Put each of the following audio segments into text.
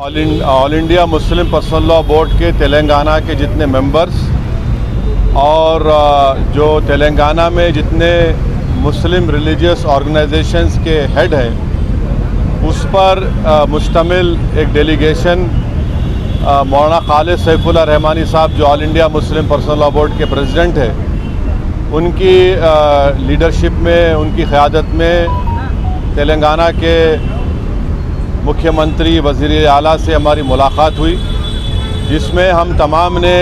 All India Muslim personal law board के तेलंगाना के जितने मेंबर्स और जो तेलंगाना में जितने मुस्लिम रिलीजियस ऑर्गेनाइजेशंस के हेड हैं उस पर मुश्तमिल एक डेलीगेशन मौलाना खालिद सैफुल्लाह रहमानी साहब जो all India Muslim personal law board के प्रेसिडेंट हैं उनकी लीडरशिप में, उनकी क़यादत में तेलंगाना के मुख्यमंत्री वज़ीर आला से हमारी मुलाकात हुई, जिसमें हम तमाम ने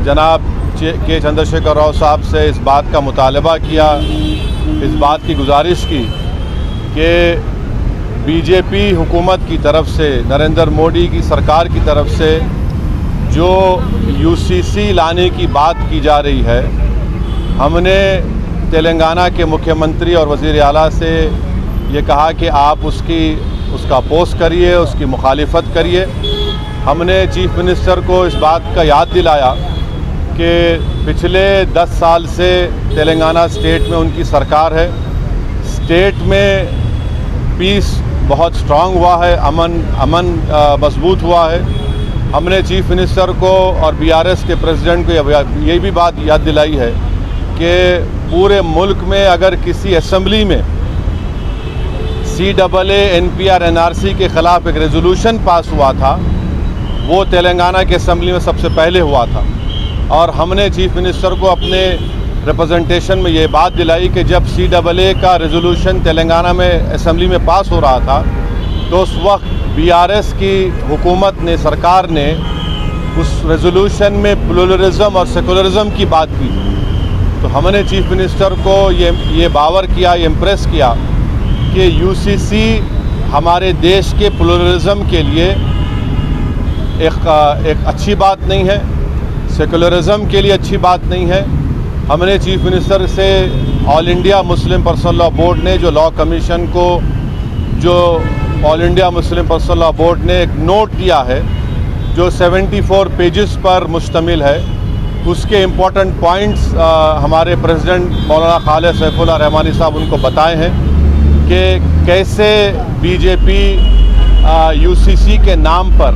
जनाब के चंद्रशेखर राव साहब से इस बात का मुतालबा किया, इस बात की गुजारिश की कि बीजेपी हुकूमत की तरफ से, नरेंद्र मोदी की सरकार की तरफ से जो यूसीसी लाने की बात की जा रही है, हमने तेलंगाना के मुख्यमंत्री और वज़ीर आला से ये कहा कि आप उसका अपोज़ करिए, उसकी मुखालिफत करिए। हमने चीफ मिनिस्टर को इस बात का याद दिलाया कि पिछले 10 साल से तेलंगाना स्टेट में उनकी सरकार है, स्टेट में पीस बहुत स्ट्रांग हुआ है, अमन मजबूत हुआ है। हमने चीफ मिनिस्टर को और बीआरएस के प्रेसिडेंट को ये भी बात याद दिलाई है कि पूरे मुल्क में अगर किसी असेंबली में CAA NPR NRC के ख़िलाफ़ एक रेजोल्यूशन पास हुआ था, वो तेलंगाना के असेंबली में सबसे पहले हुआ था। और हमने चीफ मिनिस्टर को अपने रिप्रेजेंटेशन में ये बात दिलाई कि जब CAA का रेजोल्यूशन तेलंगाना में असेंबली में पास हो रहा था तो उस वक्त BRS की हुकूमत ने, सरकार ने उस रेजोल्यूशन में प्लुरलिज्म और सेकुलरिज्म की बात की। तो हमने चीफ मिनिस्टर को ये बावर किया, ये इम्प्रेस किया कि यूसीसी हमारे देश के प्लुरलिज्म के लिए एक अच्छी बात नहीं है, सेकुलरिज्म के लिए अच्छी बात नहीं है। हमने चीफ मिनिस्टर से all India Muslim personal law board ने जो लॉ कमीशन को, जो all India Muslim personal law board ने एक नोट दिया है जो 74 पेजेस पर मुश्तमिल है, उसके इम्पोर्टेंट पॉइंट्स हमारे प्रेसिडेंट मौलाना खालिद सैफुल्लाह रहमानी साहब उनको बताए हैं कि कैसे बीजेपी यूसीसी के नाम पर,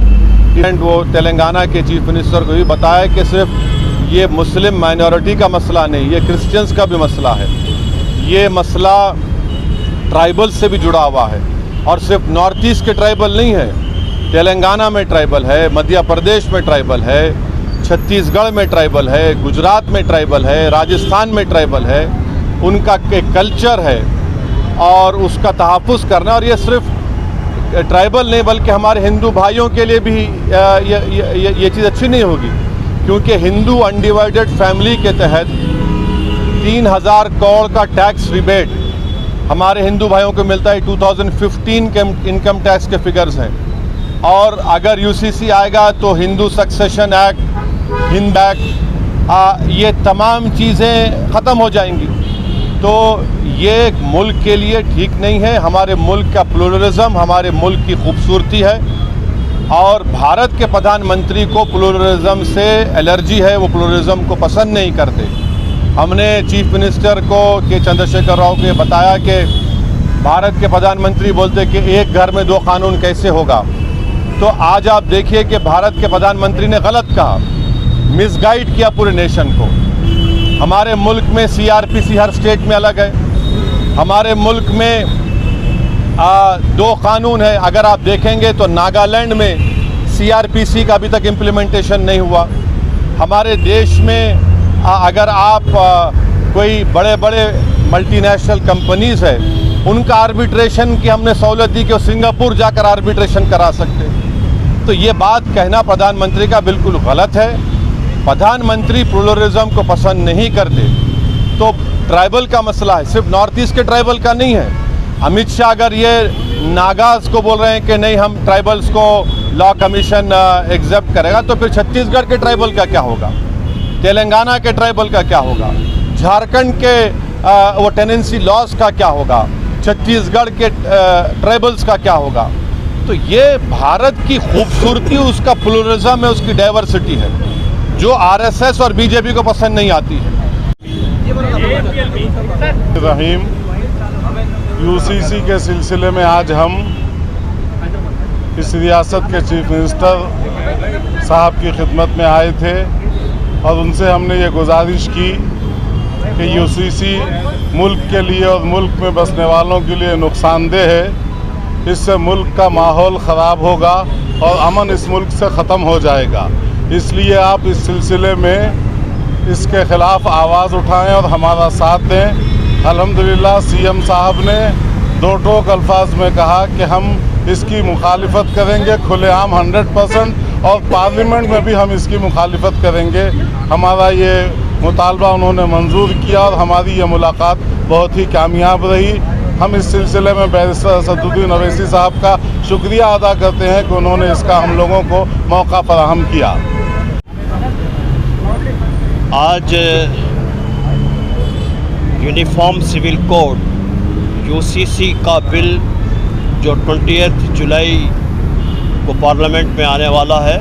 वो तेलंगाना के चीफ मिनिस्टर को भी बताया कि सिर्फ ये मुस्लिम माइनॉरिटी का मसला नहीं, ये क्रिश्चियंस का भी मसला है, ये मसला ट्राइबल से भी जुड़ा हुआ है। और सिर्फ नॉर्थ ईस्ट के ट्राइबल नहीं है, तेलंगाना में ट्राइबल है, मध्य प्रदेश में ट्राइबल है, छत्तीसगढ़ में ट्राइबल है, गुजरात में ट्राइबल है, राजस्थान में ट्राइबल है। उनका एक कल्चर है और उसका तहफ़्फ़ुज़ करना, और ये सिर्फ ट्राइबल नहीं बल्कि हमारे हिंदू भाइयों के लिए भी ये चीज़ अच्छी नहीं होगी, क्योंकि हिंदू अनडिवाइडेड फैमिली के तहत 3000 करोड़ का टैक्स रिबेट हमारे हिंदू भाइयों को मिलता है। 2015 के इनकम टैक्स के फिगर्स हैं। और अगर यूसीसी आएगा तो Hindu succession act, Hind act, ये तमाम चीज़ें ख़त्म हो जाएंगी। तो ये मुल्क के लिए ठीक नहीं है। हमारे मुल्क का प्लुरलिज्म हमारे मुल्क की खूबसूरती है, और भारत के प्रधानमंत्री को प्लुरलिज्म से एलर्जी है, वो प्लुरलिज्म को पसंद नहीं करते। हमने चीफ मिनिस्टर को के चंद्रशेखर राव को बताया कि भारत के प्रधानमंत्री बोलते कि एक घर में 2 कानून कैसे होगा। तो आज आप देखिए कि भारत के प्रधानमंत्री ने गलत कहा, मिसगाइड किया पूरे नेशन को। हमारे मुल्क में CRPC हर स्टेट में अलग है। हमारे मुल्क में 2 कानून है। अगर आप देखेंगे तो नागालैंड में CRPC का अभी तक इम्प्लीमेंटेशन नहीं हुआ। हमारे देश में अगर आप कोई बड़े बड़े मल्टीनेशनल कंपनीज़ है, उनका आर्बिट्रेशन की हमने सहूलत दी कि वो सिंगापुर जाकर आर्बिट्रेशन करा सकते। तो ये बात कहना प्रधानमंत्री का बिल्कुल गलत है। प्रधानमंत्री प्लुरलिज्म को पसंद नहीं करते। तो ट्राइबल का मसला है, सिर्फ नॉर्थ ईस्ट के ट्राइबल का नहीं है। अमित शाह अगर ये नागाज को बोल रहे हैं कि नहीं हम ट्राइबल्स को लॉ कमीशन एक्सेप्ट करेगा, तो फिर छत्तीसगढ़ के ट्राइबल का क्या होगा, तेलंगाना के ट्राइबल का क्या होगा, झारखंड के वो टेनेंसी लॉज का क्या होगा, छत्तीसगढ़ के ट्राइबल्स का क्या होगा। तो ये भारत की खूबसूरती, उसका प्लुरलिज्म है, उसकी डाइवर्सिटी है, जो RSS और बीजेपी को पसंद नहीं आती है। रहीम, यूसीसी के सिलसिले में आज हम इस रियासत के चीफ मिनिस्टर साहब की खिदमत में आए थे और उनसे हमने ये गुजारिश की कि यूसीसी मुल्क के लिए और मुल्क में बसने वालों के लिए नुकसानदेह है। इससे मुल्क का माहौल ख़राब होगा और अमन इस मुल्क से ख़त्म हो जाएगा। इसलिए आप इस सिलसिले में इसके ख़िलाफ़ आवाज़ उठाएं और हमारा साथ दें। अल्हम्दुलिल्लाह सीएम साहब ने दो टोक अल्फाज में कहा कि हम इसकी मुखालिफत करेंगे खुलेआम 100%, और पार्लियामेंट में भी हम इसकी मुखालिफत करेंगे। हमारा ये मुतालबा उन्होंने मंजूर किया और हमारी ये मुलाकात बहुत ही कामयाब रही। हम इस सिलसिले में बैरिस्टर असदुद्दीन ओवैसी साहब का शुक्रिया अदा करते हैं कि उन्होंने इसका हम लोगों को मौका फराहम किया। आज यूनिफॉर्म सिविल कोड यूसीसी का बिल जो 20 जुलाई को पार्लियामेंट में आने वाला है,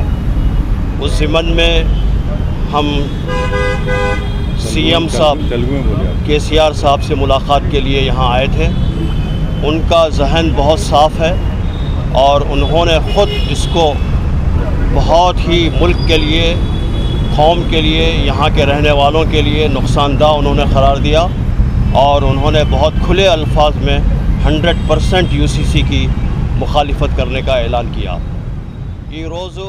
उस ज़िमन में हम सीएम साहब केसीआर साहब से मुलाकात के लिए यहाँ आए थे। उनका जहन बहुत साफ़ है और उन्होंने ख़ुद इसको बहुत ही मुल्क के लिए, कौम के लिए, यहाँ के रहने वालों के लिए नुकसानदा उन्होंने करार दिया और उन्होंने बहुत खुले अल्फाज में 100% यूसीसी की मुखालिफत करने का ऐलान किया। ఈ రోజు